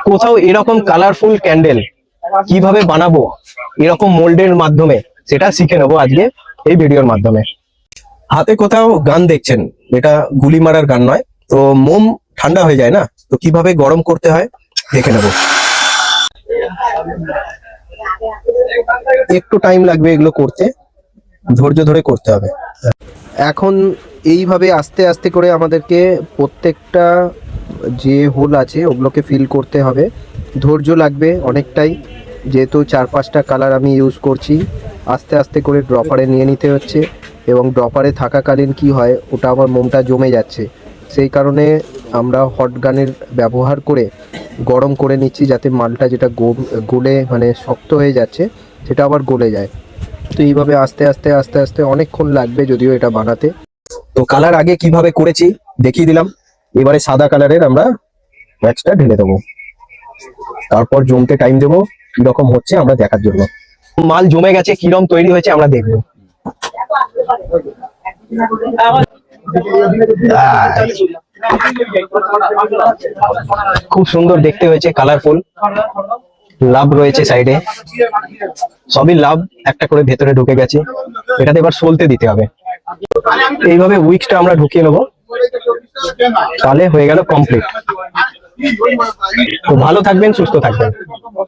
কোথাও এরকম colourful candle কিভাবে বানাবো এরকম মোল্ডের মাধ্যমে সেটা শিখে নেবো আজকে এই ভিডিওর মাধ্যমে। হাতে কোথাও গান দেখছেন, এটা গুলি মারার গান নয়। তো মোম ঠান্ডা হয়ে যায় না, তো কিভাবে গরম করতে হয় দেখে নেবো। একটু টাইম লাগবে এগুলো করতে, ধৈর্য ধরে করতে হবে। এখন এইভাবে আস্তে আস্তে করে আমাদেরকে প্রত্যেকটা যে হোল আছে ওগুলোকে ফিল করতে হবে। ধৈর্য লাগবে অনেকটাই, যেহেতু 4-5টা কালার আমি ইউজ করছি। আস্তে আস্তে করে ড্রপারে নিয়ে নিতে হচ্ছে, এবং ড্রপারে থাকাকালীন কি হয়, ওটা আমার মোমটা জমে যাচ্ছে। সেই কারণে আমরা হট গানের ব্যবহার করে গরম করে নিচ্ছি, যাতে মালটা যেটা গলে মানে শক্ত হয়ে যাচ্ছে সেটা আবার গলে যায়। তো এইভাবে আস্তে আস্তে আস্তে আস্তে অনেকক্ষণ লাগবে যদিও এটা বানাতে। তো কালার আগে কিভাবে করেছি দেখিয়ে দিলাম। এবারে সাদা কালারের আমরা ম্যাচটা ঢেলে দেবো, তারপর জমতে টাইম দেবো কিরকম হচ্ছে আমরা দেখার জন্য। মাল জমে গেছে, কিরকম তৈরি হয়েছে আমরা দেখবো। খুব সুন্দর দেখতে হয়েছে, কালারফুল। লাভ রয়েছে সাইডে, সবই লাভ একটা করে ভেতরে ঢুকে গেছে। এটাতে এবার সলতে দিতে হবে। এইভাবে উইক্সটা আমরা ঢুকিয়ে নেবো, তাহলে হয়ে গেল কমপ্লিট। তো ভালো থাকবেন, সুস্থ থাকবেন।